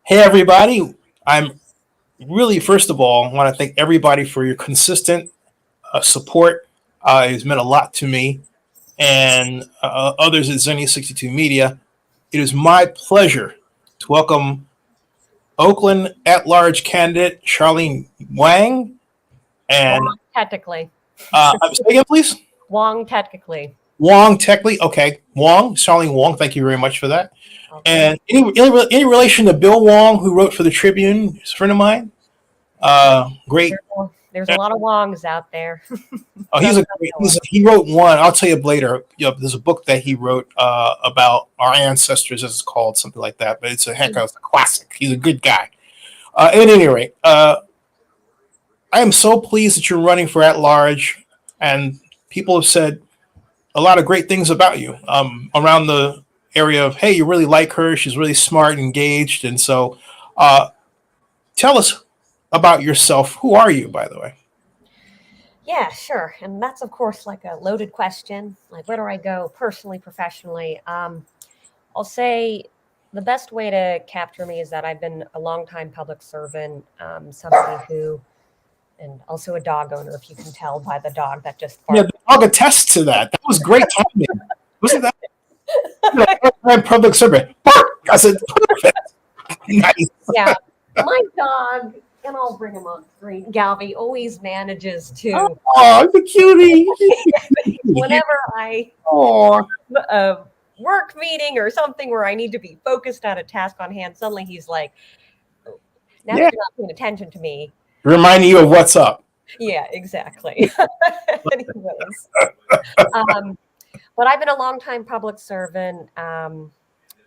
Hey, everybody. I'm really, first of all, want to thank everybody for your consistent support. It's meant a lot to me and others at Zenny 62 Media. It is my pleasure to welcome Oakland at large candidate Charlene Wang. And Wong, technically. say again, please. Wong, technically. Wong, technically. Okay. Wong, Charlene Wong, thank you very much for that. Okay. And any relation to Bill Wong, who wrote for the Tribune, he's a friend of mine. Great. There's a lot of Wongs out there. Oh, he wrote one. I'll tell you later. There's a book that he wrote about our ancestors, as it's called, something like that. But it's a classic. He's a good guy. At any rate, I am so pleased that you're running for at large, and people have said a lot of great things about you around the area of, hey, you really like her. She's really smart, engaged, and so tell us about yourself. Who are you, by the way? Yeah, sure. And that's, of course, like a loaded question. Like, where do I go personally, professionally? I'll say the best way to capture me is that I've been a longtime public servant, somebody who, and also a dog owner, if you can tell by the dog that just barked. Yeah, the dog attests to that. That was great timing. Wasn't that? Public servant. I said, perfect. Nice. Yeah, my dog, and I'll bring him on screen, Galby, always manages to. Oh, the cutie. Whenever I a work meeting or something where I need to be focused on a task on hand, suddenly he's like, now you're not paying attention to me. Reminding you of what's up. Yeah, exactly. Anyways, but I've been a longtime public servant.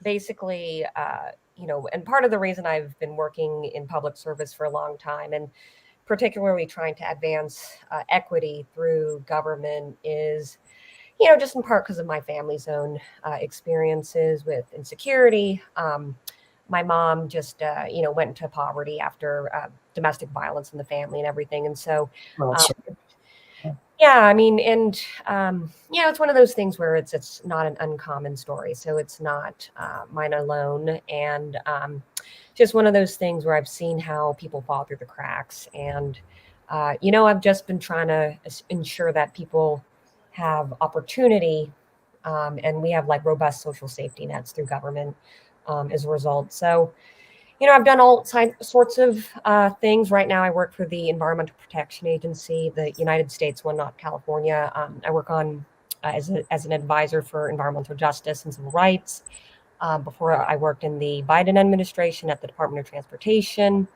Basically, and part of the reason I've been working in public service for a long time, and particularly trying to advance equity through government, is, just in part because of my family's own experiences with insecurity. My mom just, went into poverty after domestic violence in the family and everything. And so, yeah, I mean, and, it's one of those things where it's not an uncommon story. So it's not mine alone. And just one of those things where I've seen how people fall through the cracks. And, I've just been trying to ensure that people have opportunity, and we have like robust social safety nets through government as a result. So, I've done all sorts of things. Right now, I work for the Environmental Protection Agency, the United States one, not California. I work on as an advisor for environmental justice and civil rights. Before, I worked in the Biden administration at the Department of Transportation.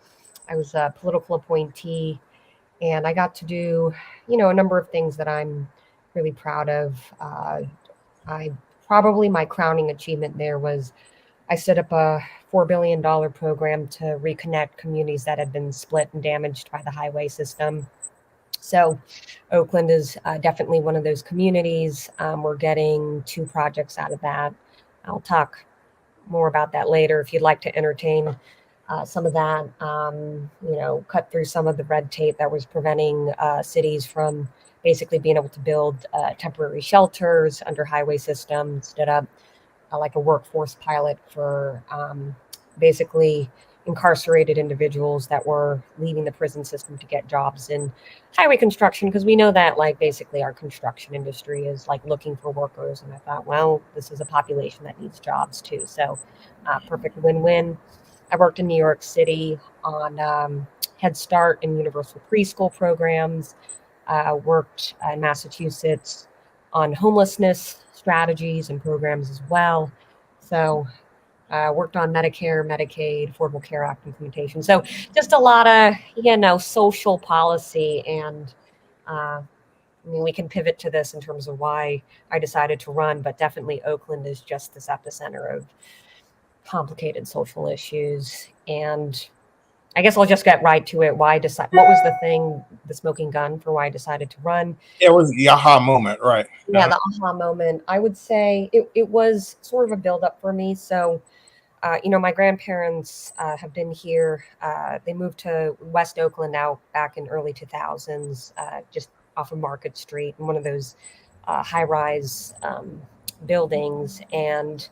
I was a political appointee, and I got to do, a number of things that I'm really proud of. Probably my crowning achievement there was I set up a $4 billion program to reconnect communities that had been split and damaged by the highway system. So Oakland is definitely one of those communities. We're getting 2 projects out of that. I'll talk more about that later if you'd like to entertain some of that, cut through some of the red tape that was preventing cities from basically being able to build temporary shelters under highway systems, stood up like a workforce pilot for basically incarcerated individuals that were leaving the prison system to get jobs in highway construction, because we know that like basically our construction industry is like looking for workers. And I thought, well, this is a population that needs jobs too. So perfect win-win. I worked in New York City on Head Start and universal preschool programs. Worked in Massachusetts on homelessness strategies and programs as well. So worked on Medicare, Medicaid, Affordable Care Act implementation. So just a lot of, social policy. And we can pivot to this in terms of why I decided to run, but definitely Oakland is just this epicenter of complicated social issues. And I guess I'll just get right to it. What was the smoking gun for why I decided to run? It was the aha moment, right? Yeah, the aha moment. I would say it was sort of a buildup for me. So, my grandparents have been here. They moved to West Oakland now back in early 2000s, just off of Market Street, in one of those high-rise buildings. And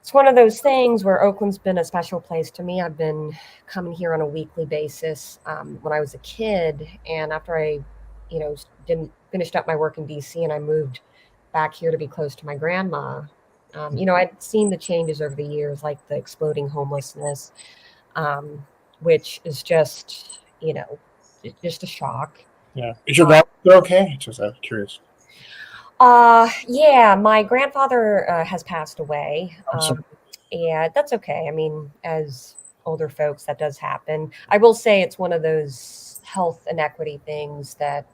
it's one of those things where Oakland's been a special place to me. I've been coming here on a weekly basis when I was a kid, and after I, didn't finished up my work in DC and I moved back here to be close to my grandma. I'd seen the changes over the years, like the exploding homelessness, which is just, just a shock. Yeah. Is your grandmother okay? Just I'm curious. Yeah, my grandfather has passed away. I'm sorry. Yeah, that's okay. I mean, as older folks, that does happen. I will say it's one of those health inequity things that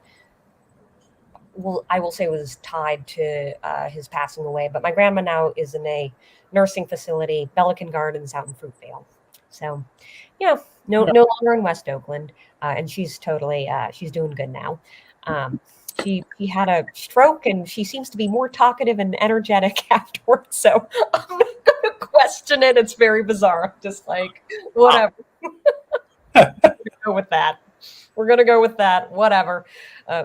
I will say was tied to his passing away. But my grandma now is in a nursing facility, Pelican Gardens out in Fruitvale. So, no longer in West Oakland, and she's totally she's doing good now. She had a stroke, and she seems to be more talkative and energetic afterwards. So I'm not going to question it. It's very bizarre. I'm just like, whatever. Go with that. We're going to go with that. Whatever.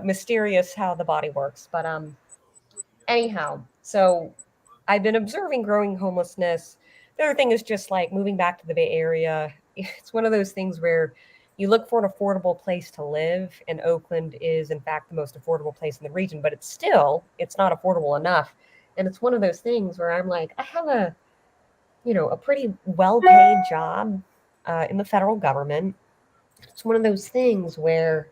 Mysterious how the body works. But anyhow, so I've been observing growing homelessness. The other thing is just like moving back to the Bay Area. It's one of those things where you look for an affordable place to live, and Oakland is, in fact, the most affordable place in the region, but it's not affordable enough. And it's one of those things where I'm like, I have a pretty well-paid job in the federal government. It's one of those things where,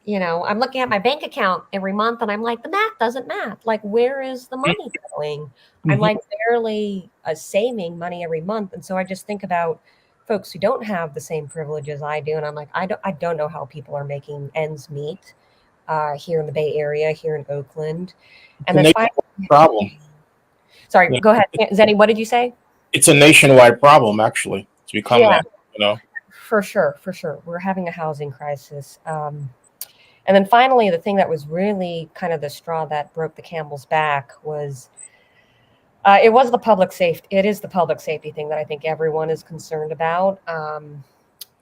I'm looking at my bank account every month and I'm like, the math doesn't math. Like, where is the money going? Mm-hmm. I'm like barely saving money every month. And so I just think about folks who don't have the same privileges I do. And I'm like, I don't know how people are making ends meet here in the Bay Area, here in Oakland. And then problem. Sorry, Yeah. Go ahead. Zenny, what did you say? It's a nationwide problem, actually. It's become that, For sure. We're having a housing crisis. And then finally, the thing that was really kind of the straw that broke the camel's back was it is the public safety thing that I think everyone is concerned about.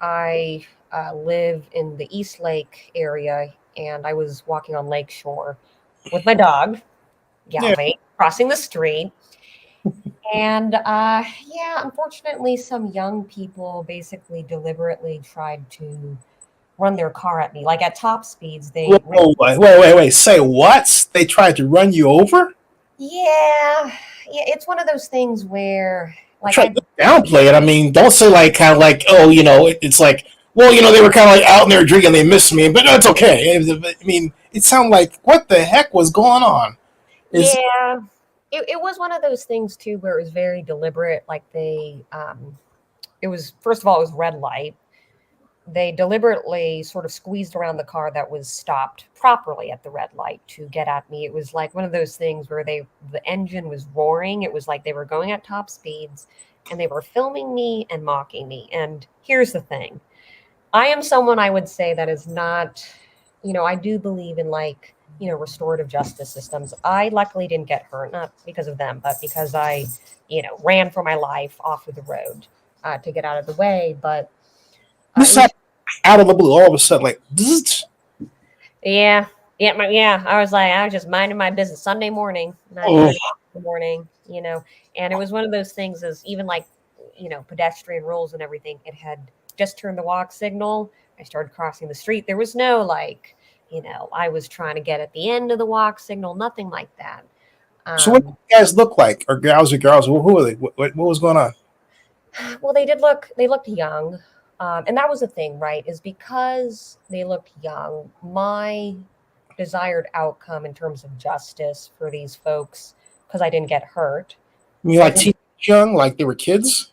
I live in the East Lake area, and I was walking on Lakeshore with my dog, Galway, crossing the street. And unfortunately, some young people basically deliberately tried to run their car at me, like at top speeds. Wait. Say what? They tried to run you over? Yeah. It's one of those things where, like, try to downplay it. I mean, don't say like kind of like, oh, it's like, well, they were kind of like out in there drinking, they missed me, but it's okay. I mean, it sounded like, what the heck was going on? It was one of those things too where it was very deliberate. Like it was, first of all, it was red light. They deliberately sort of squeezed around the car that was stopped properly at the red light to get at me. It was like one of those things where the engine was roaring. It was like they were going at top speeds and they were filming me and mocking me. And here's the thing. I am someone, I would say, that is not, I do believe in restorative justice systems. I luckily didn't get hurt, not because of them, but because I, ran for my life off of the road to get out of the way. But out of the blue, all of a sudden, like, zzz. I was just minding my business Sunday morning, 9:30 in the morning, and it was one of those things as even pedestrian rules and everything. It had just turned the walk signal. I started crossing the street. There was no I was trying to get at the end of the walk signal, nothing like that. So what do you guys look like? Or girls? Who are they? What was going on? Well, they looked young. And that was the thing, right, is because they looked young, my desired outcome in terms of justice for these folks, because I didn't get hurt. You mean like teenage young, like they were kids?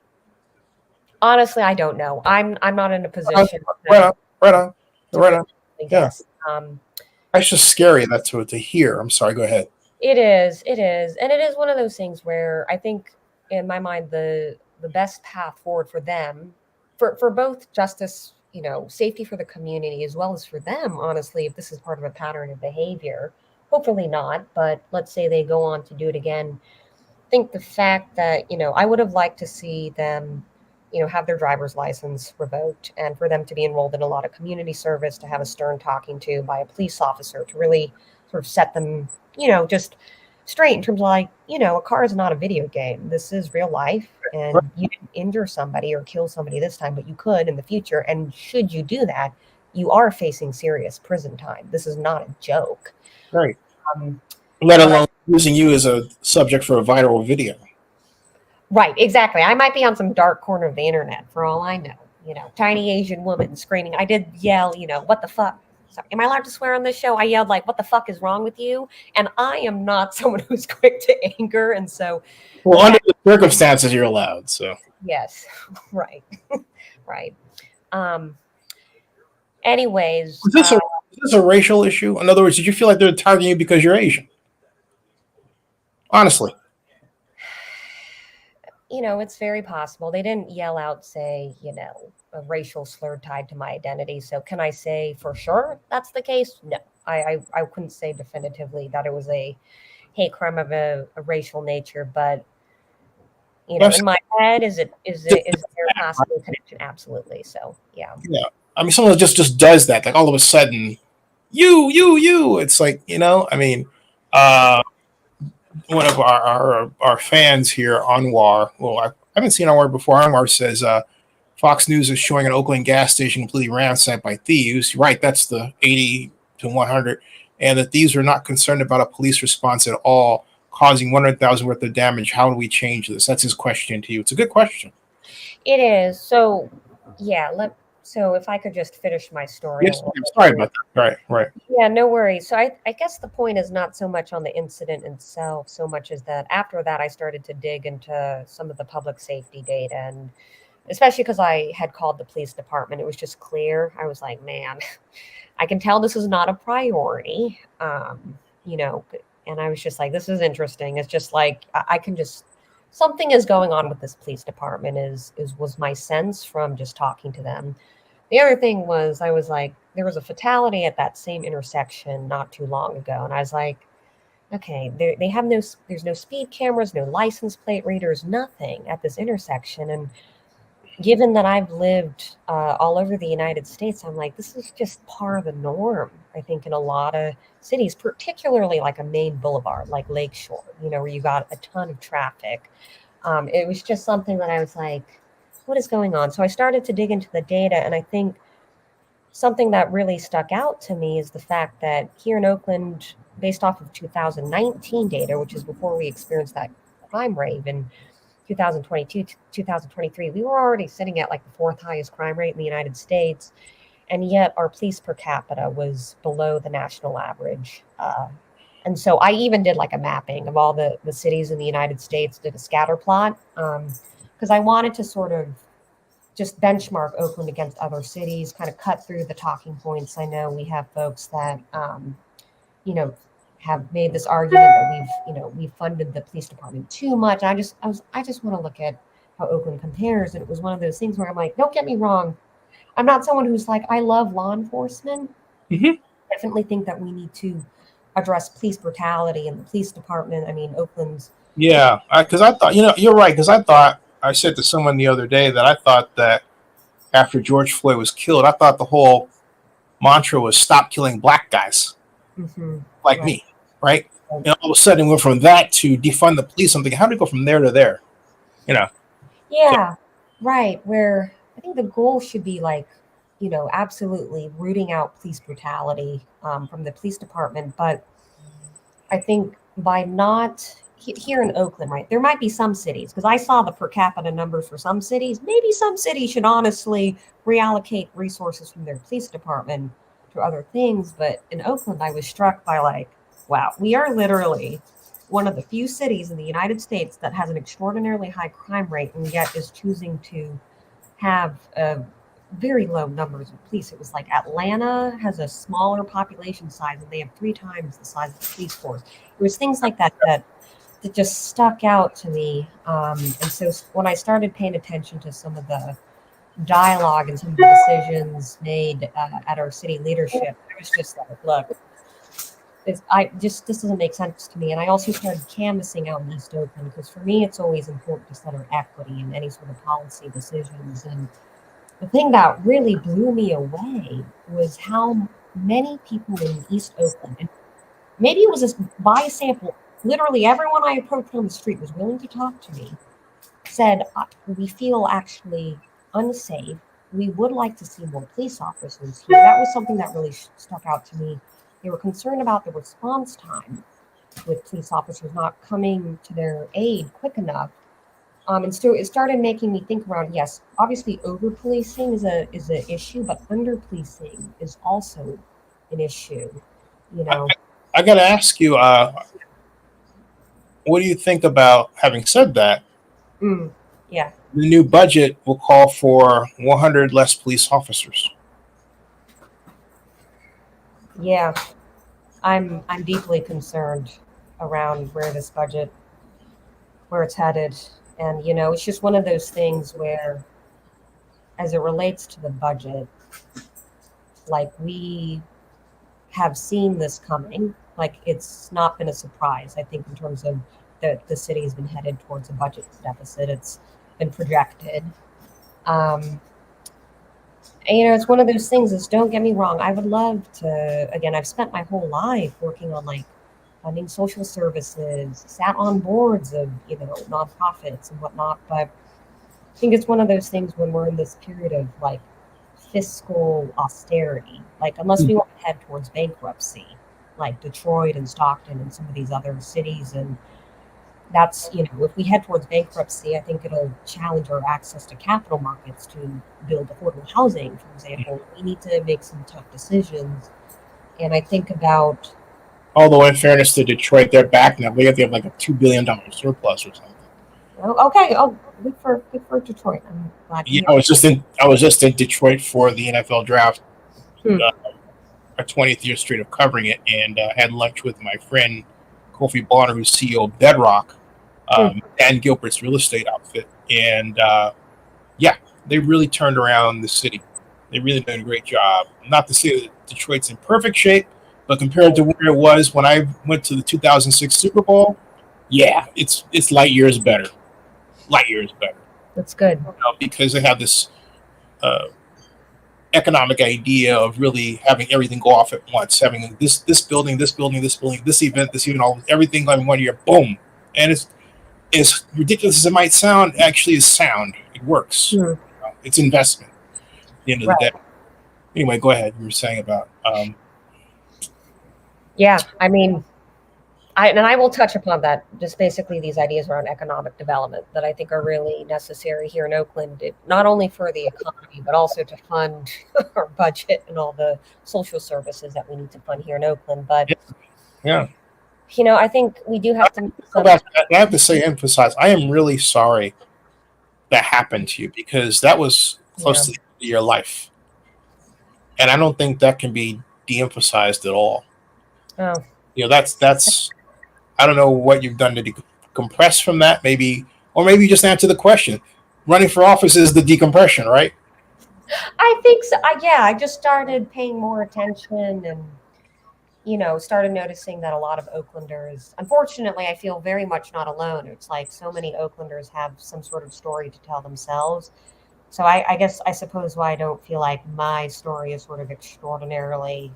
Honestly, I don't know. I'm not in a position. Right on. Yeah. It's just scary to hear. I'm sorry, go ahead. It is. And it is one of those things where I think, in my mind, the best path forward for them, for both justice, safety for the community, as well as for them, honestly, if this is part of a pattern of behavior, hopefully not, but let's say they go on to do it again. I think the fact that, I would have liked to see them, have their driver's license revoked, and for them to be enrolled in a lot of community service, to have a stern talking to by a police officer to really sort of set them, just straight in terms of like, a car is not a video game. This is real life, and Right. you didn't injure somebody or kill somebody this time, but you could in the future. And should you do that, you are facing serious prison time. This is not a joke. Right. Um, Let but alone using you as a subject for a viral video. right, exactly. I might be on some dark corner of the internet for all I know. Tiny Asian woman screaming. I did yell, what the fuck? So, am I allowed to swear on this show? I yelled like, "What the fuck is wrong with you?" And I am not someone who's quick to anger, and so Well, under the circumstances, you're allowed. So yes, right, right. Um. Anyways, is this a racial issue? In other words, did you feel like they're targeting you because you're Asian? Honestly, it's very possible. They didn't yell out, say, a racial slur tied to my identity. So can I say for sure that's the case? No, I couldn't say definitively that it was a hate crime of a racial nature, but in my head, is there a possible connection? Absolutely. So yeah. yeah. I mean, someone just does that. Like all of a sudden, you. It's like I mean, one of our fans here, Anwar. Well, I haven't seen Anwar before. Anwar says Fox News is showing an Oakland gas station completely ransacked by thieves. Right, that's the 80 to 100, and the thieves are not concerned about a police response at all, causing 100,000 worth of damage. How do we change this? That's his question to you. It's a good question. It is. So yeah, so if I could just finish my story. Yes, I'm sorry about that. Right. Yeah, no worries. So I guess the point is not so much on the incident itself, so much as that after that I started to dig into some of the public safety data, and especially because I had called the police department, it was just clear. I was like, man, I can tell this is not a priority. And I was just like, this is interesting. It's just like I can just something is going on with this police department was my sense from just talking to them. The other thing was I was like, there was a fatality at that same intersection not too long ago. And I was like, okay, they have there's no speed cameras, no license plate readers, nothing at this intersection. And given that I've lived all over the United States, I'm like, this is just par of the norm, I think, in a lot of cities, particularly like a main boulevard, like Lakeshore, where you got a ton of traffic. It was just something that I was like, what is going on? So I started to dig into the data, and I think something that really stuck out to me is the fact that here in Oakland, based off of 2019 data, which is before we experienced that crime rate in 2022, 2023, we were already sitting at like the fourth highest crime rate in the United States. And yet our police per capita was below the national average. And so I even did like a mapping of all the cities in the United States, did a scatter plot, because I wanted to sort of just benchmark Oakland against other cities, kind of cut through the talking points. I know we have folks that, have made this argument that we've funded the police department too much. I just want to look at how Oakland compares. And it was one of those things where I'm like, don't get me wrong. I'm not someone who's like, I love law enforcement. Mm-hmm. Definitely think that we need to address police brutality in the police department. I mean, Oakland's. Yeah, because I thought, you're right. Because I said to someone the other day that I thought that after George Floyd was killed, I thought the whole mantra was stop killing black guys like Right. me, right? And all of a sudden, we went from that to defund the police. I'm thinking, how do we go from there to there? Yeah, right. Where I think the goal should be like, absolutely rooting out police brutality from the police department. But I think by not here in Oakland, right, there might be some cities, because I saw the per capita numbers for some cities. Maybe some cities should honestly reallocate resources from their police department to other things. But in Oakland, I was struck by like, wow, we are literally one of the few cities in the United States that has an extraordinarily high crime rate and yet is choosing to have very low numbers of police. It was like Atlanta has a smaller population size and they have 3 times the size of the police force. It was things like that just stuck out to me. And so when I started paying attention to some of the dialogue and some of the decisions made at our city leadership, I was just like, look, this doesn't make sense to me. And I also started canvassing out in East Oakland, because for me, it's always important to center equity in any sort of policy decisions. And the thing that really blew me away was how many people in East Oakland, and maybe it was just by sample, literally everyone I approached on the street was willing to talk to me, said, we feel actually unsafe. We would like to see more police officers here. That was something that really stuck out to me. They were concerned about the response time with police officers not coming to their aid quick enough. And so it started making me think around, yes, obviously over policing is an issue, but under policing is also an issue. You know, I got to ask you, what do you think about, having said that, yeah, the new budget will call for 100 less police officers? yeah, I'm deeply concerned around where this budget, where it's headed. And, you know, it's just one of those things where, as it relates to the budget, like we have seen this coming. Like it's not been a surprise, I think, in terms of the city has been headed towards a budget deficit. It's been projected. And, you know, it's one of those things is, don't get me wrong, I would love to, again, I've spent my whole life working on like funding social services, sat on boards of, you know, nonprofits and whatnot. But I think it's one of those things when we're in this period of like fiscal austerity, like unless we want to head towards bankruptcy, like Detroit and Stockton and some of these other cities. And that's, you know, if we head towards bankruptcy, I think it'll challenge our access to capital markets to build affordable housing, for example. We need to make some tough decisions. And I think about, Although, in fairness to Detroit, they're back now. They have like a $2 billion surplus or something. oh, okay, oh, good for Detroit. I'm glad. Yeah, I was just in Detroit for the NFL draft, our 20th year straight of covering it, and had lunch with my friend Kofi Bonner, who's CEO of Bedrock, Dan Gilbert's real estate outfit, and yeah, they really turned around the city. They really did a great job. Not to say that Detroit's in perfect shape, but compared to where it was when I went to the 2006 Super Bowl, yeah, it's light years better. Light years better. That's good. You know, because they have this economic idea of really having everything go off at once, having this building, this building, this building, this event, everything in 1 year, boom. And it's as ridiculous as it might sound, actually is sound. It works. You know, it's investment at the end of the day. Anyway, go ahead. You were saying about yeah, I mean, I will touch upon that, just basically these ideas around economic development that I think are really necessary here in Oakland, not only for the economy, but also to fund our budget and all the social services that we need to fund here in Oakland. But, yeah, you know, I think we do have to. I have to say, emphasize, I am really sorry that happened to you, because that was close to your life. And I don't think that can be de-emphasized at all. Oh. You know, that's I don't know what you've done to decompress from that, maybe, or maybe you just answer the question. Running for office is the decompression, right? I think so. I just started paying more attention and, you know, started noticing that a lot of Oaklanders, unfortunately, I feel very much not alone. It's like so many Oaklanders have some sort of story to tell themselves. So I suppose why I don't feel like my story is sort of extraordinarily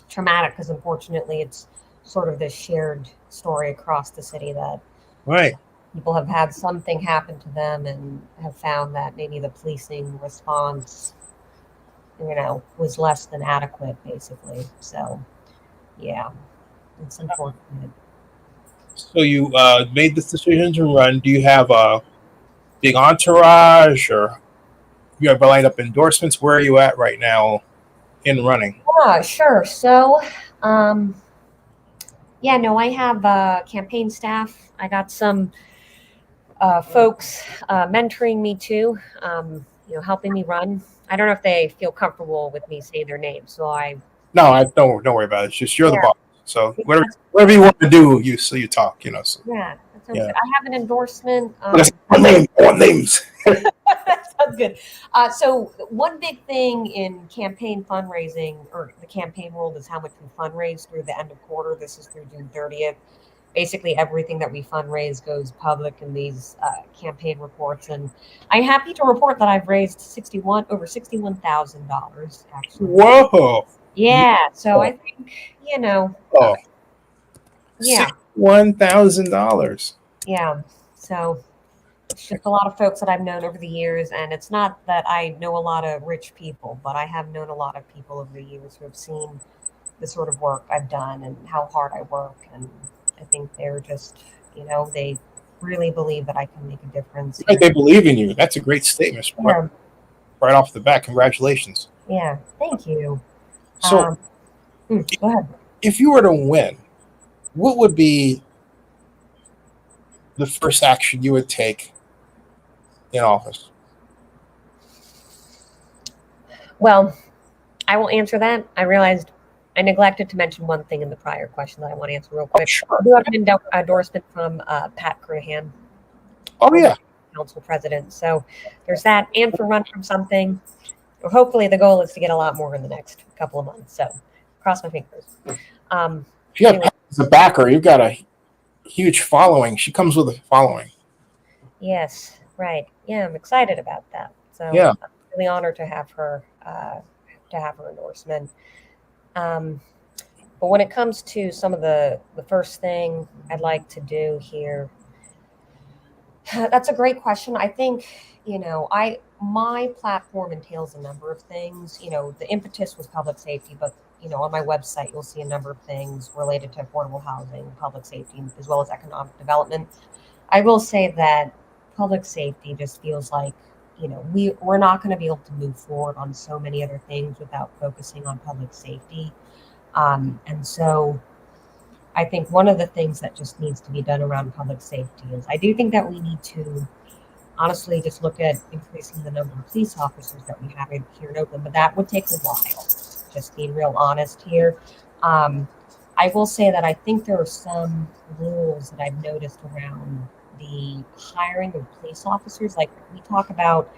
traumatic, because unfortunately it's sort of this shared story across the city that people have had something happen to them and have found that maybe the policing response, you know, was less than adequate, basically. So yeah, it's unfortunate. So you made this decision to run. Do you have a big entourage, or you have lined up endorsements? Where are you at right now in running? Yeah, sure. So, I have campaign staff. I got some folks mentoring me too, helping me run. I don't know if they feel comfortable with me saying their names, so don't worry about it. It's just you're the boss. So whatever you want to do, you talk. You know. So. Yeah, that sounds good. I have an endorsement. I want names. That sounds good. So one big thing in campaign fundraising, or the campaign world, is how much we fundraise through the end of quarter. This is through June 30th. Basically, everything that we fundraise goes public in these campaign reports. And I'm happy to report that I've raised over $61,000, actually. Whoa. Yeah. So I think, Oh. yeah. $1,000. Yeah. So it's just a lot of folks that I've known over the years. And it's not that I know a lot of rich people, but I have known a lot of people over the years who have seen the sort of work I've done and how hard I work. And I think they're just, they really believe that I can make a difference. Right, they believe in you. That's a great statement. Yeah. Right off the bat, congratulations. Yeah, thank you. So, go ahead. If you were to win, what would be the first action you would take in office? Well, I will answer that. I realized I neglected to mention one thing in the prior question that I want to answer real quick. Oh, sure. I do have an endorsement from Pat Crunahan. Oh, yeah. Council president. So there's that. And for run from something, hopefully the goal is to get a lot more in the next couple of months. So cross my fingers. If you have anyway. as a backer, you've got a huge following. She comes with a following. Yes, right. Yeah, I'm excited about that. So yeah. I'm really honored to have her endorsement. But when it comes to some of the first thing I'd like to do here, that's a great question. I think, my platform entails a number of things. The impetus was public safety, but, on my website, you'll see a number of things related to affordable housing, public safety, as well as economic development. I will say that public safety just feels like, we're not going to be able to move forward on so many other things without focusing on public safety. And so I think one of the things that just needs to be done around public safety is I do think that we need to honestly just look at increasing the number of police officers that we have here in Oakland, but that would take a while, just being real honest here. I will say that I think there are some rules that I've noticed around the hiring of police officers. Like we talk about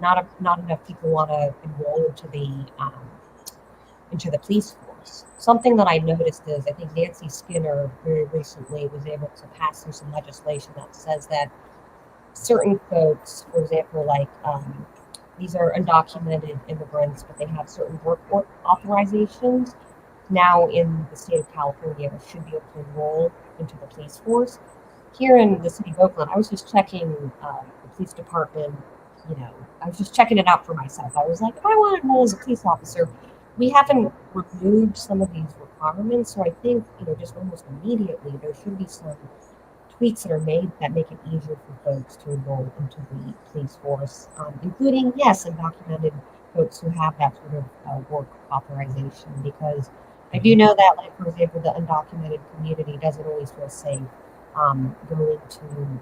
not enough people want to enroll into the police force. Something that I noticed is I think Nancy Skinner very recently was able to pass through some legislation that says that certain folks, for example, like these are undocumented immigrants, but they have certain work authorizations. Now in the state of California, they should be able to enroll into the police force. Here in the city of Oakland, I was just checking the police department, I was just checking it out for myself. I was like, if I want to enroll as a police officer, we haven't removed some of these requirements. So I think, just almost immediately, there should be some tweaks that are made that make it easier for folks to enroll into the police force, including, yes, undocumented folks who have that sort of work authorization, because I do know that, like, for example, the undocumented community doesn't always feel safe going to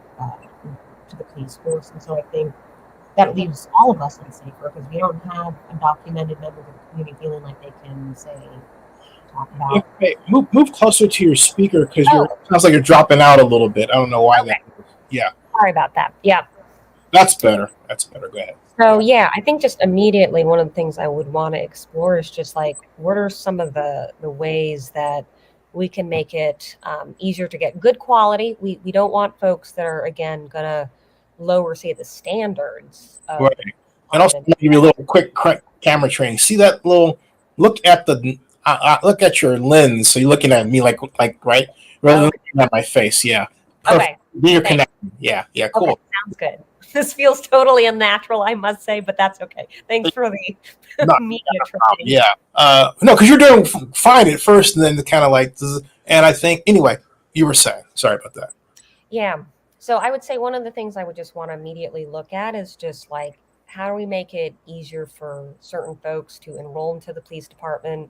the police force. And so I think that leaves all of us unsafer because we don't have undocumented members of the community feeling like they can talk about. Hey, move closer to your speaker because it sounds like you're dropping out a little bit. I don't know why that is. Yeah. Sorry about that. Yeah. That's better. Go ahead. So yeah, I think just immediately one of the things I would want to explore is just like what are some of the ways that we can make it easier to get good quality. We don't want folks that are, again, going to lower, say, the standards. Right. And also give you a little quick camera training. See that little look at your lens. So you're looking at me like right, rather than looking at my face. Yeah. Perfect. Okay. You're connected. Yeah. Cool. Okay, sounds good. This feels totally unnatural, I must say, but that's okay. Thanks for the media training. Yeah. No, because you're doing fine at first, and then kind of like, and I think anyway, you were saying. Sorry about that. Yeah. So I would say one of the things I would just want to immediately look at is just like, how do we make it easier for certain folks to enroll into the police department?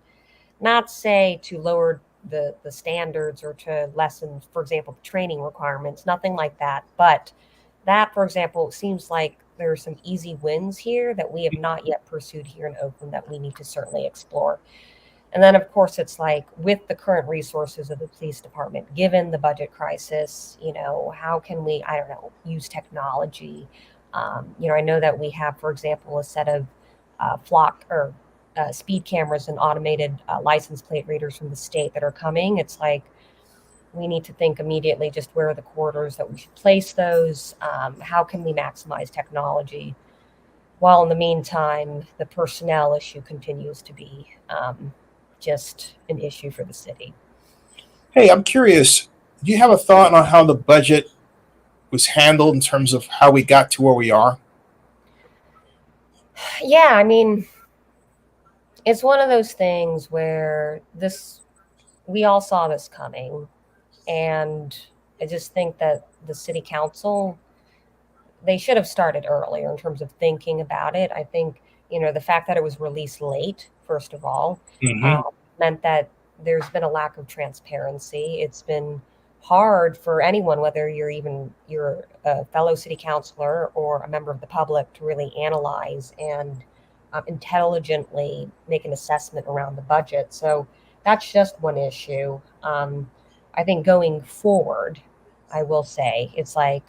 Not say to lower the standards or to lessen, for example, training requirements, nothing like that. But that, for example, seems like there are some easy wins here that we have not yet pursued here in Oakland that we need to certainly explore. And then, of course, it's like with the current resources of the police department, given the budget crisis, how can we, use technology? I know that we have, for example, a set of speed cameras and automated license plate readers from the state that are coming. It's like we need to think immediately just where are the corridors that we should place those? How can we maximize technology? While in the meantime, the personnel issue continues to be just an issue for the city. Hey, I'm curious. Do you have a thought on how the budget was handled in terms of how we got to where we are? Yeah, I mean, it's one of those things where we all saw this coming. And I just think that the city council, they should have started earlier in terms of thinking about it. I think, the fact that it was released late, first of all, Mm-hmm. meant that there's been a lack of transparency. It's been hard for anyone, whether you're a fellow city councilor or a member of the public, to really analyze and intelligently make an assessment around the budget. So that's just one issue. I think going forward, I will say it's like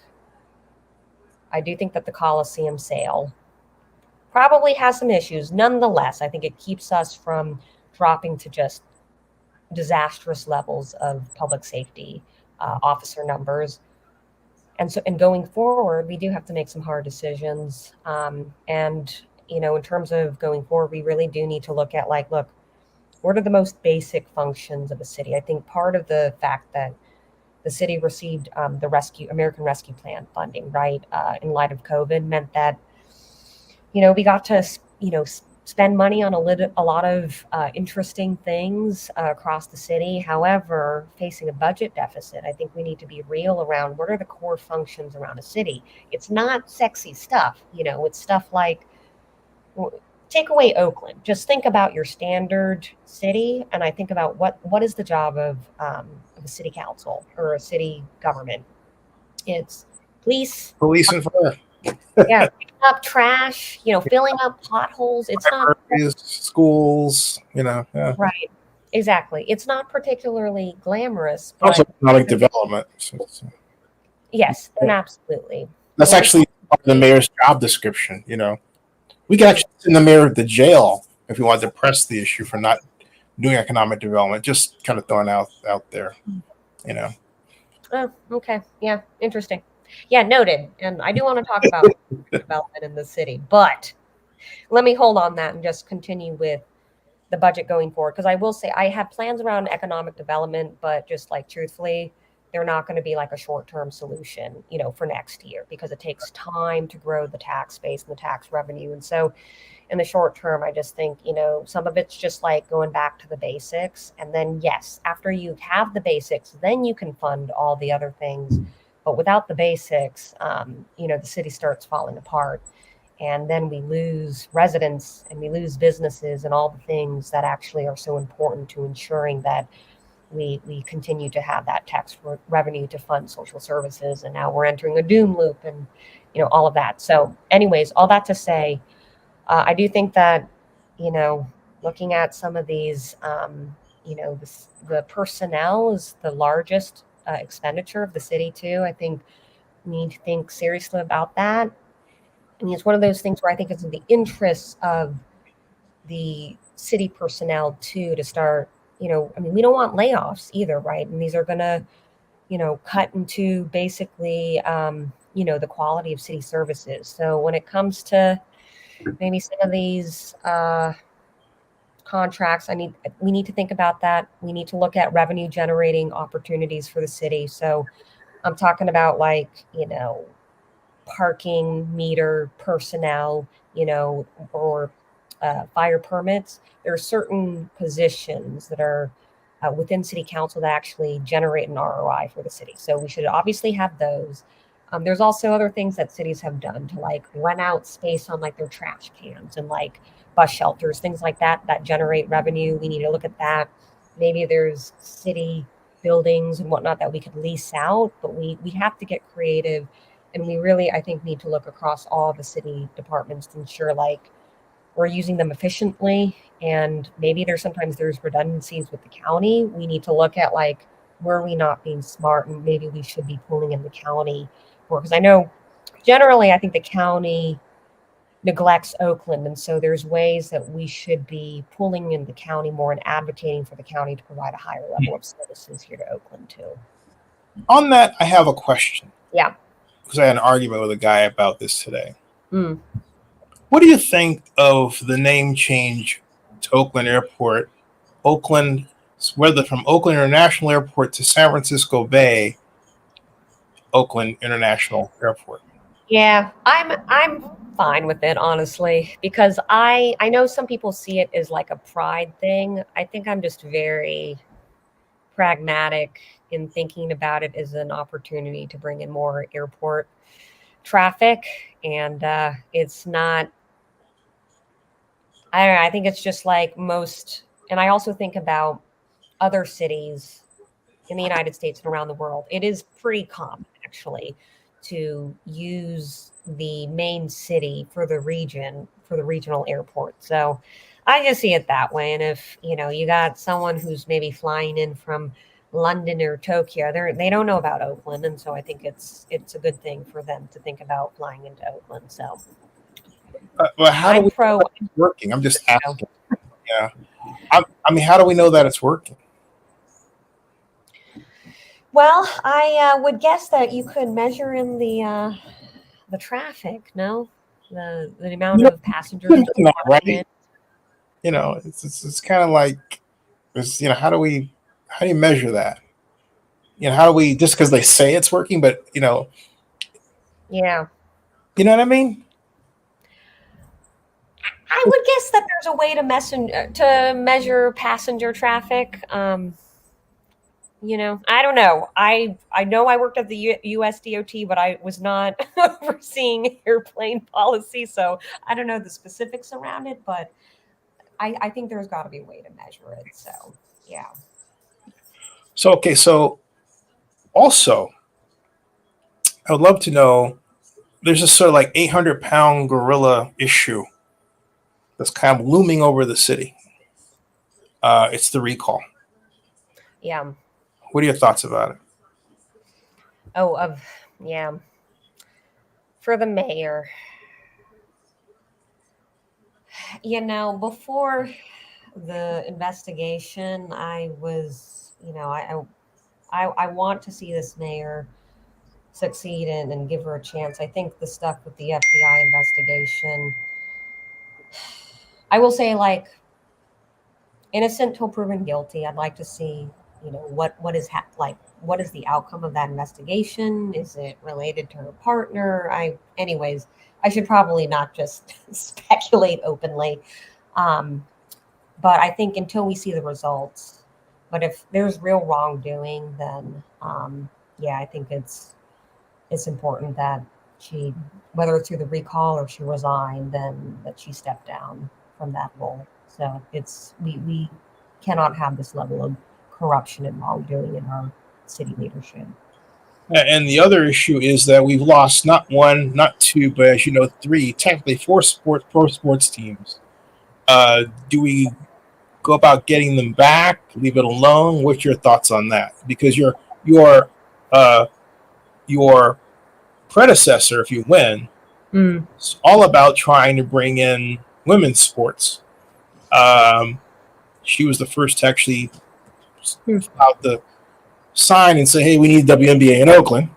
I do think that the Coliseum sale probably has some issues. Nonetheless, I think it keeps us from dropping to just disastrous levels of public safety officer numbers. And going forward, we do have to make some hard decisions. And in terms of going forward, we really do need to look at look, what are the most basic functions of a city? I think part of the fact that the city received the American Rescue Plan funding, right, in light of COVID, meant that we got to spend money on a lot of interesting things across the city. However, facing a budget deficit, I think we need to be real around what are the core functions around a city. It's not sexy stuff, it's stuff like, take away Oakland. Just think about your standard city, and I think about what is the job of a city council or a city government. It's police, And fire. yeah, picking up trash, filling up potholes. It's not Schools, yeah. right. Exactly. It's not particularly glamorous, Also, but economic development. yes, and absolutely. That's But actually part of the mayor's job description. We could actually send the mayor to jail if we wanted to press the issue for not doing economic development. Just kind of throwing out there. Oh, okay. Yeah, interesting. Yeah, noted. And I do want to talk about development in the city, but let me hold on that and just continue with the budget going forward. Because I will say I have plans around economic development, but just truthfully, they're not going to be like a short-term solution, for next year, because it takes time to grow the tax base and the tax revenue. And so in the short term, I just think, some of it's just like going back to the basics. And then, yes, after you have the basics, then you can fund all the other things. But without the basics, the city starts falling apart. And then we lose residents and we lose businesses and all the things that actually are so important to ensuring that we continue to have that tax revenue to fund social services. And now we're entering a doom loop and, all of that. So anyways, all that to say, I do think that, looking at some of these, the personnel is the largest expenditure of the city too. I think we need to think seriously about that. I mean, it's one of those things where I think it's in the interests of the city personnel too to start, we don't want layoffs either, right? And these are going to, cut into basically, the quality of city services. So when it comes to maybe some of these contracts, we need to think about that. We need to look at revenue generating opportunities for the city. So I'm talking about parking meter personnel, or fire permits. There are certain positions that are within city council that actually generate an ROI for the city. So we should obviously have those. There's also other things that cities have done to rent out space on their trash cans and bus shelters, things like that generate revenue. We need to look at that. Maybe there's city buildings and whatnot that we could lease out, but we have to get creative. And we really, I think, need to look across all the city departments to ensure we're using them efficiently. And maybe there's redundancies with the county. We need to look at where are we not being smart, and maybe we should be pulling in the county more. Because I know generally, I think the county neglects Oakland. And so there's ways that we should be pulling in the county more and advocating for the county to provide a higher level of services here to Oakland too. On that, I have a question. Yeah. Because I had an argument with a guy about this today. Mm. What do you think of the name change to Oakland Airport, Oakland whether from Oakland International Airport to San Francisco Bay, Oakland International Airport. Yeah, I'm fine with it, honestly, because I know some people see it as like a pride thing. I think I'm just very pragmatic in thinking about it as an opportunity to bring in more airport traffic, and it's not. I don't know. I think it's just like most, and I also think about other cities in the United States and around the world. It is pretty common, actually, to use the main city for the region, for the regional airport. So I just see it that way. And if, you got someone who's maybe flying in from London or Tokyo, they don't know about Oakland. And so I think it's a good thing for them to think about flying into Oakland. So Well, how do I'm we pro. know it's working? I'm just asking. Yeah. I mean, how do we know that it's working? Well, I would guess that you could measure in the traffic, no? The amount of passengers Right? in. It's kind of like, how do you measure that? How do we, just because they say it's working, but Yeah. you know what I mean? I would guess that there's a way to measure passenger traffic. I don't know. I know I worked at the U.S. DOT, but I was not overseeing airplane policy, so I don't know the specifics around it. But I think there's got to be a way to measure it. So yeah. So okay, so also, I would love to know. There's this sort of like 800-pound gorilla issue that's kind of looming over the city. It's the recall. Yeah. What are your thoughts about it? Oh, yeah. For the mayor. Before the investigation, I was, I want to see this mayor succeed and give her a chance. I think the stuff with the FBI investigation, I will say, like, innocent till proven guilty. I'd like to see, what is what is the outcome of that investigation? Is it related to her partner? Anyways, I should probably not just speculate openly. But I think until we see the results, but if there's real wrongdoing, then yeah, I think it's important that she, whether it's through the recall or she resigned, then that she stepped down from that role. So we cannot have this level of corruption and wrongdoing in our city leadership. And the other issue is that we've lost not one, not two, but as you know, three, technically four sports teams. Do we go about getting them back? Leave it alone? What's your thoughts on that? Because uh, your predecessor, if you win, is all about trying to bring in women's sports. She was the first to actually out the sign and say, "Hey, we need WNBA in Oakland."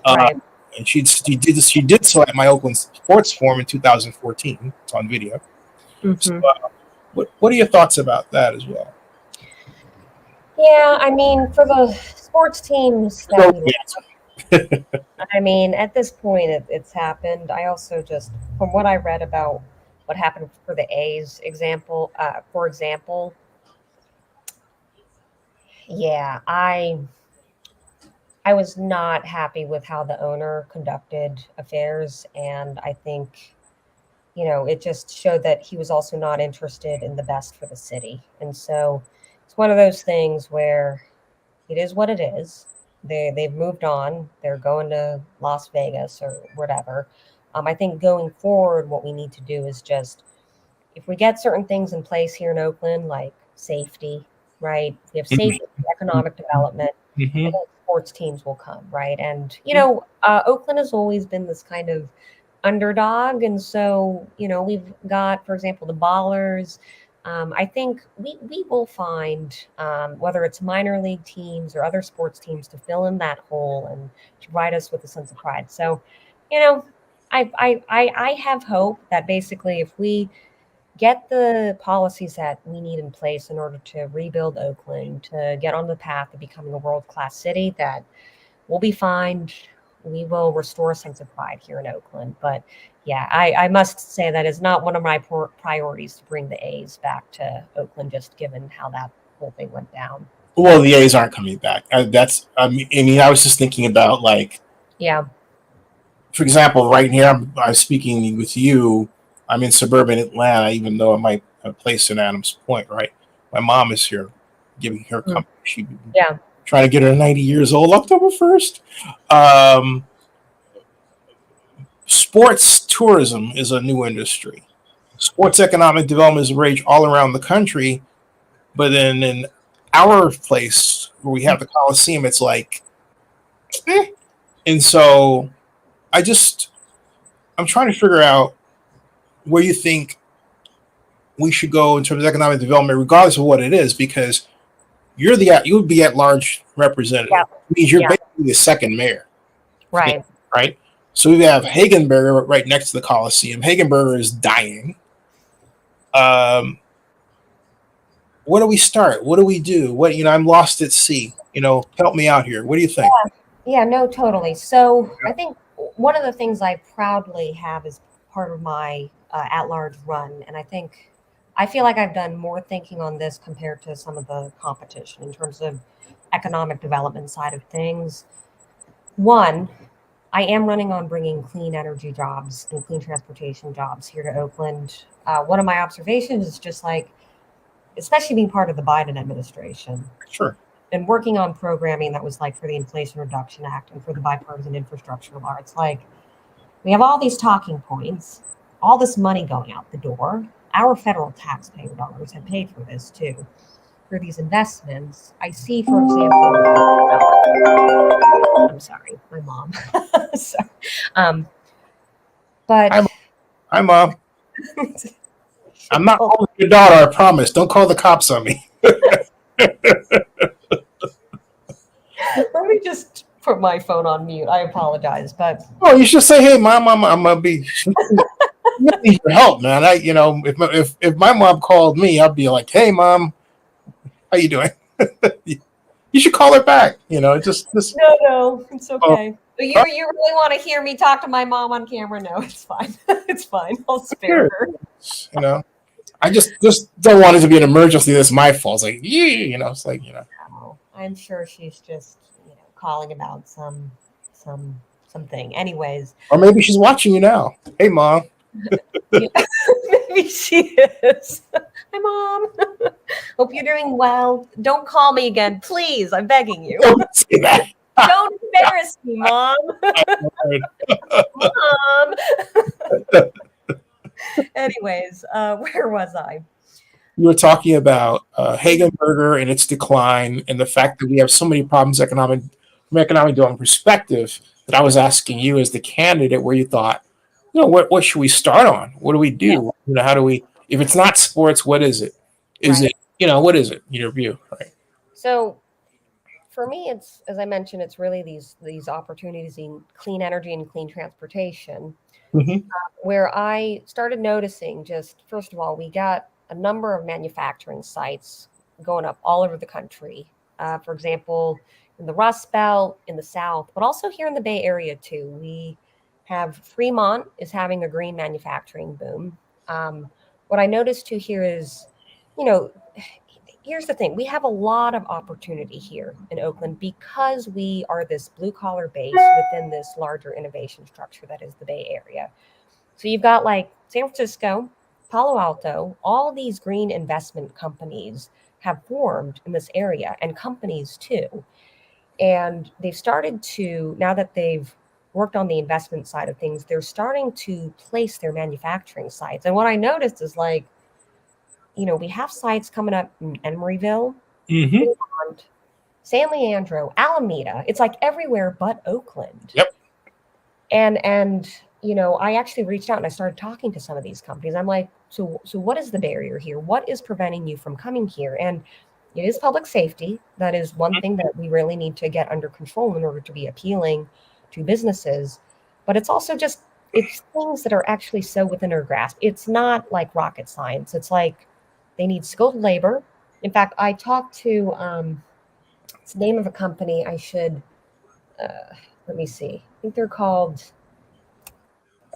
Right. And she did so at my Oakland Sports Forum in 2014. It's on video. So, what are your thoughts about that as well? Yeah, I mean, for the sports teams I mean, at this point, it's happened. I also just, from what I read about what happened for the A's for example, yeah, I was not happy with how the owner conducted affairs, and I think, it just showed that he was also not interested in the best for the city. And so it's one of those things where it is what it is. They've moved on. They're going to Las Vegas or whatever. I think going forward, what we need to do is just, if we get certain things in place here in Oakland, like safety, right? We have safety, economic development. I think sports teams will come, right? And Oakland has always been this kind of underdog, and so we've got, for example, the Ballers. I think we will find, whether it's minor league teams or other sports teams, to fill in that hole and to provide us with a sense of pride. So, I have hope that basically, if we get the policies that we need in place in order to rebuild Oakland, to get on the path of becoming a world-class city, that we'll be fine. We will restore a sense of pride here in Oakland. But yeah, I must say that is not one of my priorities to bring the A's back to Oakland, just given how that whole thing went down. Well, the A's aren't coming back. I mean, I was just thinking about, like, Yeah. for example, right here, I'm speaking with you. I'm in suburban Atlanta, even though I might have a place in Adams Point, right? My mom is here giving her company. She Yeah. trying to get her 90 years old October 1st. Um, Sports tourism is a new industry. Sports economic development is rage all around the country, but then in our place where we have the Coliseum, it's like, eh. And so I'm trying to figure out where you think we should go in terms of economic development, regardless of what it is, because you would be at large representative. Yeah. It means you're basically the second mayor. Right. Right. So we have Hagenberger right next to the Coliseum. Hagenberger is dying. Where do we start? What do we do? I'm lost at sea. Help me out here. What do you think? Yeah, no, totally. So I think one of the things I proudly have as part of my at-large run, and I feel like I've done more thinking on this compared to some of the competition in terms of economic development side of things. One, I am running on bringing clean energy jobs and clean transportation jobs here to Oakland. One of my observations is just like, especially being part of the Biden administration. Sure. And working on programming that was like for the Inflation Reduction Act and for the bipartisan infrastructure law. It's like we have all these talking points, all this money going out the door. Our federal taxpayer dollars have paid for this too, for these investments. I see, for example, I'm sorry, my mom. Sorry. But Hi, Mom. I'm not calling your daughter, I promise. Don't call the cops on me. Let me just put my phone on mute. I apologize, but you should say, "Hey, Mom, I'm gonna be need your help, man." If my mom called me, I'd be like, "Hey, Mom, how you doing?" You should call her back. Just no, it's okay. You really want to hear me talk to my mom on camera? No, it's fine. It's fine. I'll spare her. I just don't want it to be an emergency. That's my fault. It's like, it's like, No, I'm sure she's just, calling about something. Anyways. Or maybe she's watching you now. Hey, Mom. Maybe she is. Hi, Mom. Hope you're doing well. Don't call me again, please. I'm begging you. Don't say that. Don't embarrass me, Mom. Mom. Anyways, where was I? You were talking about Hagenberger and its decline, and the fact that we have so many problems from economic development perspective, that I was asking you as the candidate where you thought, what should we start on? What do we do? How do we? If it's not sports, what is it? Is it what is it in your view? Right. So, for me, it's, as I mentioned, it's really these opportunities in clean energy and clean transportation, where I started noticing, just first of all, we got a number of manufacturing sites going up all over the country. For example, in the Rust Belt, in the South, but also here in the Bay Area too. We have Fremont is having a green manufacturing boom. What I noticed too here is, here's the thing. We have a lot of opportunity here in Oakland because we are this blue collar base within this larger innovation structure that is the Bay Area. So you've got like San Francisco, Palo Alto, all these green investment companies have formed in this area, and companies too. And they've started to, now that they've worked on the investment side of things, they're starting to place their manufacturing sites. And what I noticed is like, we have sites coming up in Emeryville, San Leandro, Alameda. It's like everywhere but Oakland. Yep. And I actually reached out and I started talking to some of these companies. I'm like, so what is the barrier here? What is preventing you from coming here? And it is public safety. That is one thing that we really need to get under control in order to be appealing to businesses. But it's also just it's things that are actually so within our grasp. It's not like rocket science. It's like they need skilled labor. In fact, I talked to it's the name of a company. I should let me see. I think they're called.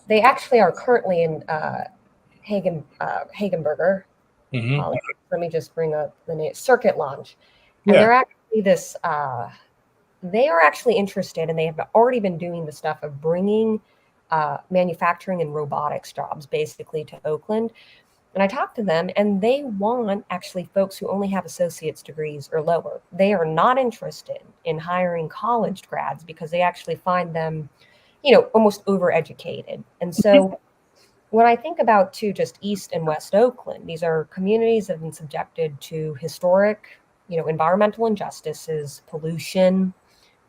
They actually are currently in Hagenberger. Mm-hmm. Let me just bring up the name. Circuit Lounge, and Yeah. they're actually this. They are actually interested, and they have already been doing the stuff of bringing manufacturing and robotics jobs basically to Oakland. And I talked to them, and they want actually folks who only have associate's degrees or lower. They are not interested in hiring college grads because they actually find them, almost overeducated. And so when I think about too, just East and West Oakland, these are communities that have been subjected to historic, environmental injustices, pollution.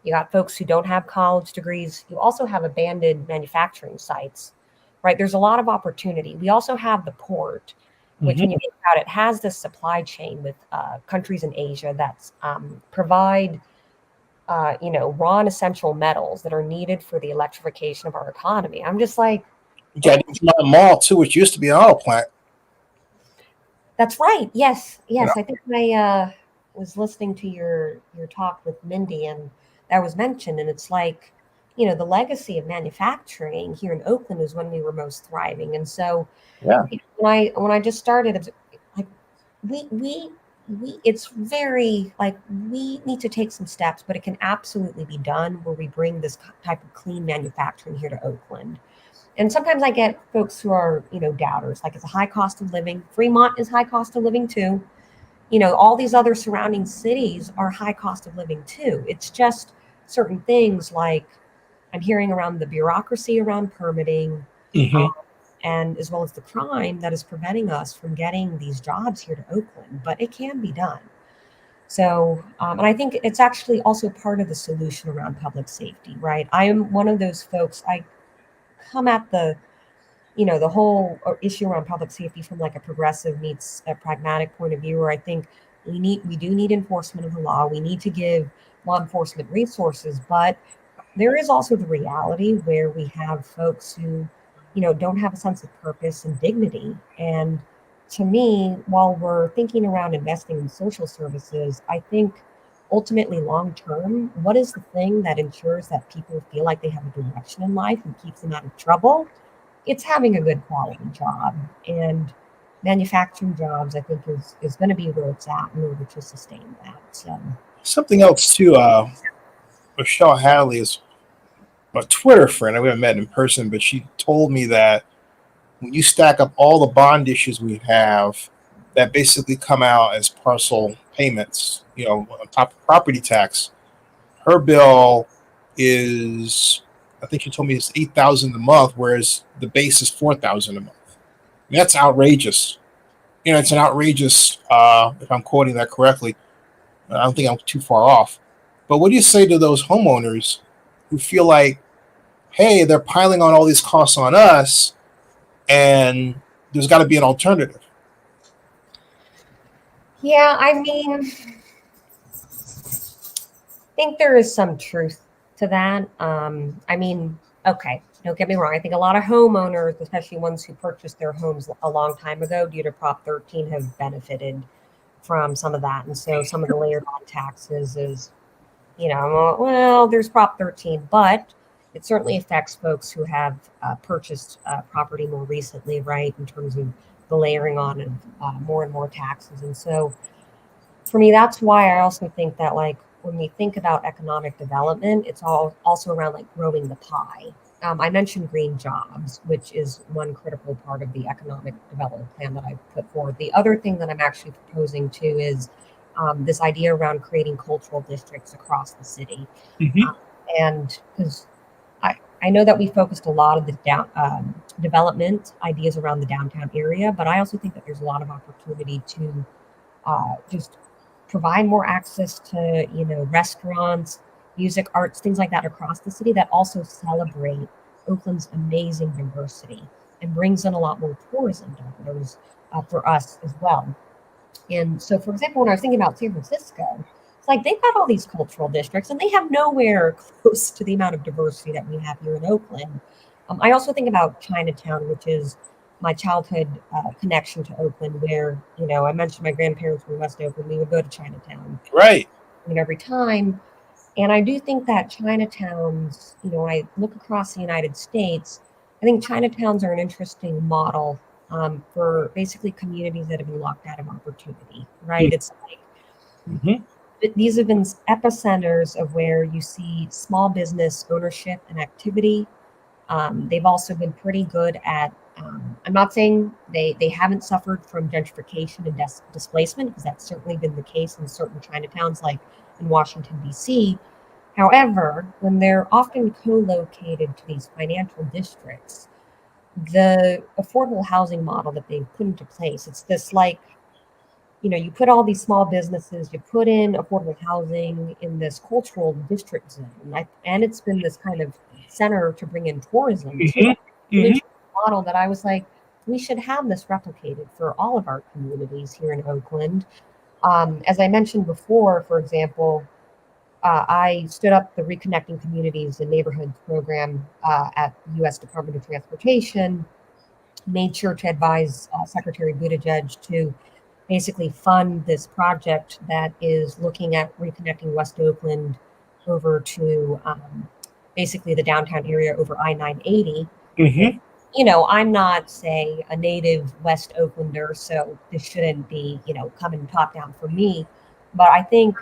You got folks who don't have college degrees. You also have abandoned manufacturing sites, right? There's a lot of opportunity. We also have the port, which, when you think about it, has this supply chain with countries in Asia that provide, raw and essential metals that are needed for the electrification of our economy. I'm just like, You got a mall too, which used to be an auto plant. that's right. Yes, You yes. I think I was listening to your talk with Mindy, and that was mentioned. And it's like, the legacy of manufacturing here in Oakland is when we were most thriving. And so, Yeah. when I just started, it's like we it's very like we need to take some steps, but it can absolutely be done where we bring this type of clean manufacturing here to Oakland. And sometimes I get folks who are, doubters, like it's a high cost of living. Fremont is high cost of living too. All these other surrounding cities are high cost of living too. It's just certain things like I'm hearing around the bureaucracy around permitting, Mm-hmm. and as well as the crime that is preventing us from getting these jobs here to Oakland, but it can be done. So, and I think it's actually also part of the solution around public safety, right? I am one of those folks. I come at the whole issue around public safety from like a progressive meets a pragmatic point of view, where I think we do need enforcement of the law. We need to give law enforcement resources, but there is also the reality where we have folks who, don't have a sense of purpose and dignity. And to me, while we're thinking around investing in social services, I think ultimately long term, what is the thing that ensures that people feel like they have a direction in life and keeps them out of trouble? It's having a good quality job. And manufacturing jobs, I think, is going to be where it's at in order to sustain that. So Something else too. Michelle Hadley is a Twitter friend. We haven't met in person, but she told me that when you stack up all the bond issues we have that basically come out as parcel payments, on top of property tax, her bill is, I think she told me it's 8,000 a month, whereas the base is 4,000 a month. That's outrageous. It's an outrageous. If I'm quoting that correctly, I don't think I'm too far off. But what do you say to those homeowners who feel like, hey, they're piling on all these costs on us, and there's got to be an alternative? yeah, I mean, think there is some truth to that. I mean, okay, don't get me wrong. I think a lot of homeowners, especially ones who purchased their homes a long time ago due to Prop 13, have benefited from some of that. And so some of the layered on taxes is, well, there's Prop 13, but it certainly affects folks who have purchased property more recently, right, in terms of the layering on of more and more taxes. And so for me, that's why I also think that, like, when we think about economic development, it's all also around like growing the pie. I mentioned green jobs, which is one critical part of the economic development plan that I've put forward. The other thing that I'm actually proposing too is this idea around creating cultural districts across the city. Mm-hmm. And because I know that we focused a lot of the development ideas around the downtown area, but I also think that there's a lot of opportunity to just provide more access to restaurants, music, arts, things like that across the city that also celebrate Oakland's amazing diversity and brings in a lot more tourism dollars for us as well. And so, for example, when I was thinking about San Francisco, it's like they've got all these cultural districts and they have nowhere close to the amount of diversity that we have here in Oakland. I also think about Chinatown, which is my childhood connection to Oakland, where, I mentioned my grandparents were in West Oakland. We would go to Chinatown, Right. every time. And I do think that Chinatowns, when I look across the United States, I think Chinatowns are an interesting model for basically communities that have been locked out of opportunity, right? It's like these have been epicenters of where you see small business ownership and activity. They've also been pretty good at, I'm not saying they haven't suffered from gentrification and displacement, because that's certainly been the case in certain Chinatowns, like in Washington, D.C. However, when they're often co-located to these financial districts, the affordable housing model that they've put into place, it's this like, you put all these small businesses, you put in affordable housing in this cultural district zone, and it's been this kind of center to bring in tourism. Model that I was like, we should have this replicated for all of our communities here in Oakland. As I mentioned before, for example, I stood up the Reconnecting Communities and Neighborhoods program at the U.S. Department of Transportation, made sure to advise Secretary Buttigieg to basically fund this project that is looking at reconnecting West Oakland over to basically the downtown area over I-980. I'm not, say, a native West Oaklander, so this shouldn't be, coming top down for me. But I think,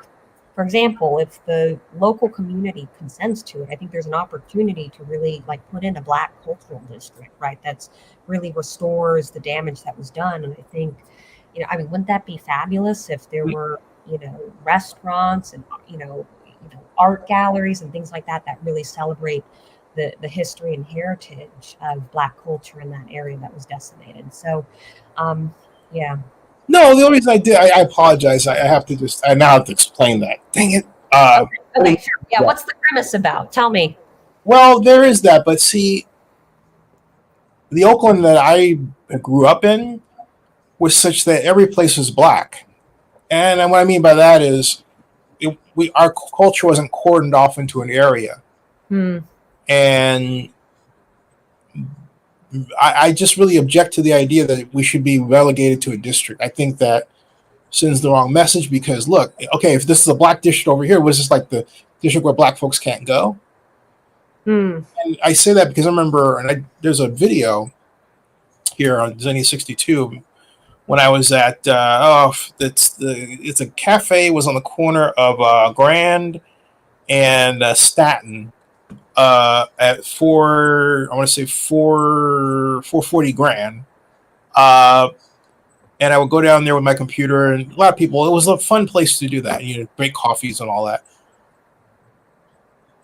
for example, if the local community consents to it, I think there's an opportunity to really put in a Black cultural district, right? That's really restores the damage that was done. And I think, wouldn't that be fabulous if there were, restaurants and, art galleries and things like that that really celebrate the history and heritage of Black culture in that area that was decimated. So, yeah. No, the only reason I did, I apologize. I have to I now have to explain that. Dang it. Okay, sure. Yeah, what's the premise about? Tell me. Well, there is that, but see, the Oakland that I grew up in was such that every place was Black. And what I mean by that is our culture wasn't cordoned off into an area. And I just really object to the idea that we should be relegated to a district. I think that sends the wrong message, because look, okay, if this is a Black district over here, was this like the district where Black folks can't go? And I say that because I remember, there's a video here on Zenny 62 when I was at it's a cafe, was on the corner of Grand and Staten at 440 Grand. And I would go down there with my computer, and a lot of people, it was a fun place to do that, great coffees and all that.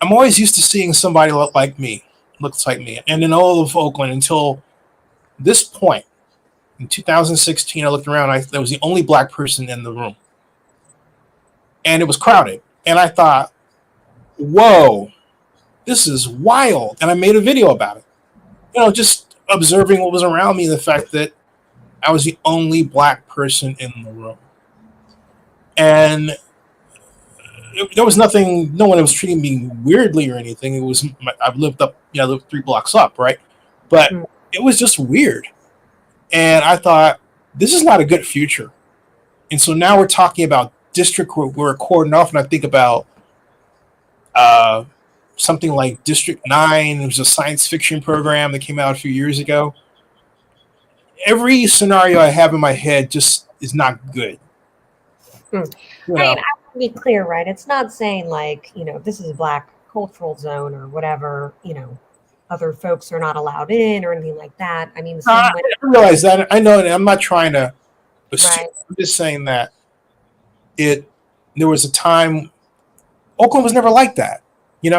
I'm always used to seeing somebody looks like me, and in all of Oakland until this point. In 2016, I looked around, I was the only Black person in the room. And it was crowded. And I thought, whoa, this is wild. And I made a video about it. Just observing what was around me, the fact that I was the only Black person in the room. And there was nothing, no one was treating me weirdly or anything. It was, I've lived 3 blocks up, right? But it was just weird. And I thought, this is not a good future. And so now we're talking about district where we're cordoned off, and I think about something like District 9. It was a science fiction program that came out a few years ago. Every scenario I have in my head just is not good. I want to be clear, right? It's not saying this is a Black cultural zone or whatever, other folks are not allowed in or anything like that. I mean, I realize that. I know, and I'm not trying to assume. Right. I'm just saying that there was a time Oakland was never like that. We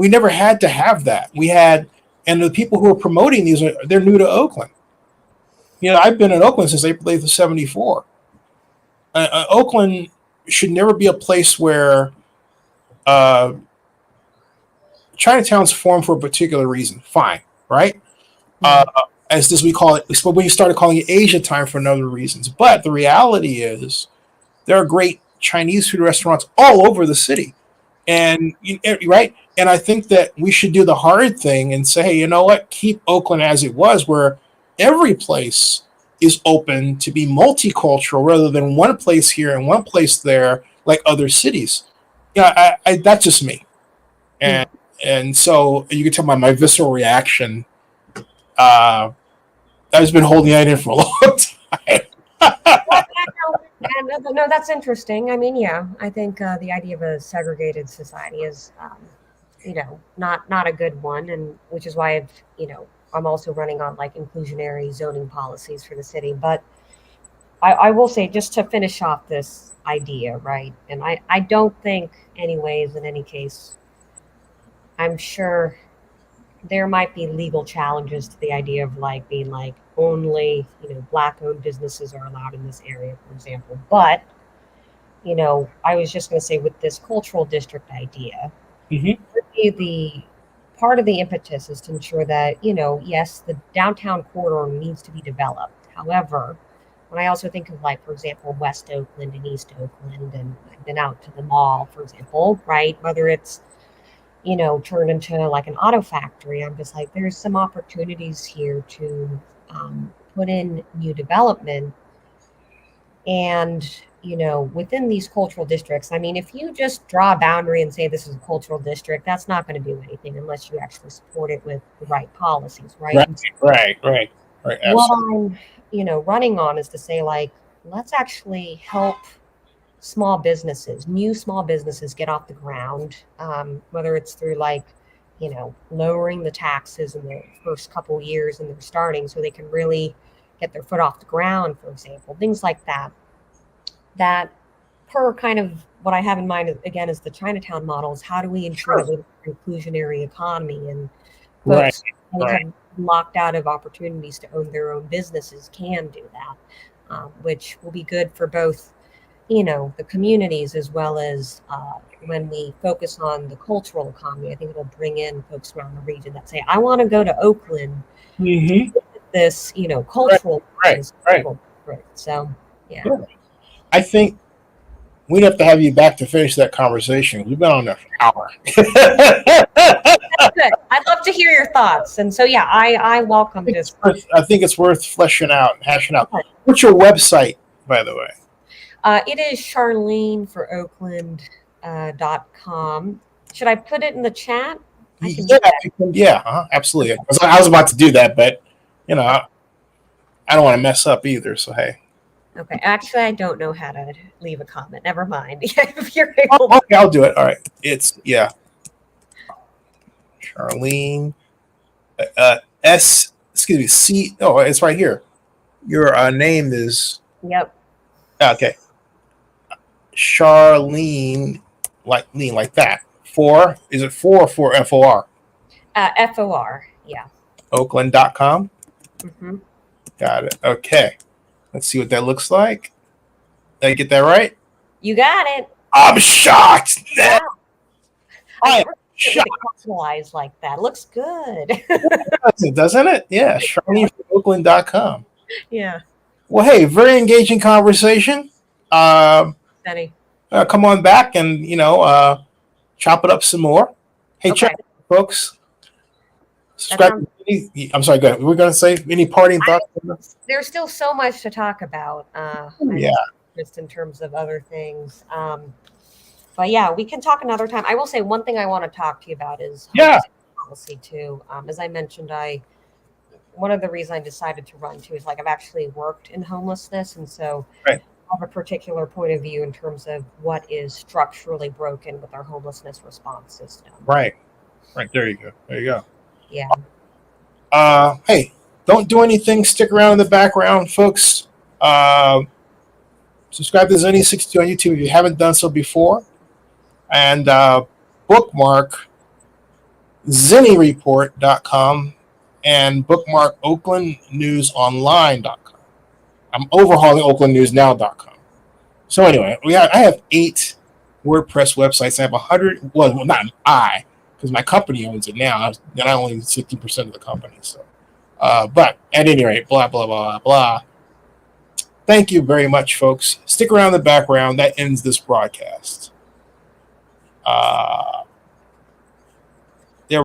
never had to have that. We had, and the people who are promoting these they're new to Oakland. I've been in Oakland since April 8th of 74. Oakland should never be a place where Chinatown's formed for a particular reason. Fine, right? As this we call it, but when you started calling it Asia time for other reasons. But the reality is, there are great Chinese food restaurants all over the city, and right, And I think that we should do the hard thing and say, hey, you know what? Keep Oakland as it was, where every place is open to be multicultural rather than one place here and one place there, like other cities. Yeah, that's just me. And so you can tell my visceral reaction. I've been holding that in for a long time. No, that's interesting. I mean, yeah, I think the idea of a segregated society is, not a good one, and which is why I'm also running on like inclusionary zoning policies for the city. But I will say, just to finish off this idea, right? And I don't think, anyways, in any case, I'm sure there might be legal challenges to the idea of like being like only Black-owned businesses are allowed in this area, for example. But I was just going to say, with this cultural district idea, the part of the impetus is to ensure that yes, the downtown corridor needs to be developed. However, when I also think of, like, for example, West Oakland and East Oakland, and I've been out to the mall, for example, right? Whether it's turned into like an auto factory, I'm just like, there's some opportunities here to put in new development. And within these cultural districts, I mean, if you just draw a boundary and say this is a cultural district, that's not going to do anything unless you actually support it with the right policies, right? Right. What I'm running on is to say, like, let's actually help new small businesses get off the ground, whether it's through like lowering the taxes in the first couple years and they're starting, so they can really get their foot off the ground, for example, things like that. That, per kind of what I have in mind, again, is the Chinatown model, is how do we ensure that we have an inclusionary economy, and folks who have locked out of opportunities to own their own businesses can do that, which will be good for both the communities, as well as when we focus on the cultural economy. I think it'll bring in folks around the region that say, I want to go to Oakland, this cultural right. So yeah. I think we'd have to have you back to finish that conversation. We've been on there for an hour. That's good. I'd love to hear your thoughts. And so, yeah, I welcome this. I think it's worth fleshing out and hashing out. Okay. What's your website, by the way? It is Charlene for Oakland.com. Should I put it in the chat? Absolutely. I was about to do that, but I don't want to mess up either. So hey. Okay. Actually, I don't know how to leave a comment. Never mind. If you're able okay, I'll do it. All right. It's Charlene. C. Oh, it's right here. Your name is. Yep. Okay. Charlene, like that. Is it 4 or 4 FOR? FOR, yeah. Oakland.com? Mm-hmm. Got it. Okay. Let's see what that looks like. Did I get that right? You got it. I'm shocked. Yeah. I am shocked. Capitalized like that. It looks good. Doesn't it? Yeah. Charlene from Oakland.com. Yeah. Well, hey, very engaging conversation. Benny. Come on back and, chop it up some more. Hey, check it, folks. Subscribe. I'm sorry, go ahead. We're going to say any parting thoughts? There's still so much to talk about. Just in terms of other things. But yeah, we can talk another time. I will say one thing I want to talk to you about is policy too. As I mentioned, one of the reasons I decided to run too is like I've actually worked in homelessness, and so I have a particular point of view in terms of what is structurally broken with our homelessness response system. Right. There you go. Yeah. Hey, don't do anything. Stick around in the background, folks. Subscribe to Zenny62 on YouTube if you haven't done so before, and bookmark ZennyReport.com and bookmark OaklandNewsOnline.com. I'm overhauling OaklandNewsNow.com. So anyway, I have 8 WordPress websites. I have 100. Well, not I, because my company owns it now. Then I only 60% of the company. So, but at any rate, blah blah blah blah. Thank you very much, folks. Stick around in the background. That ends this broadcast.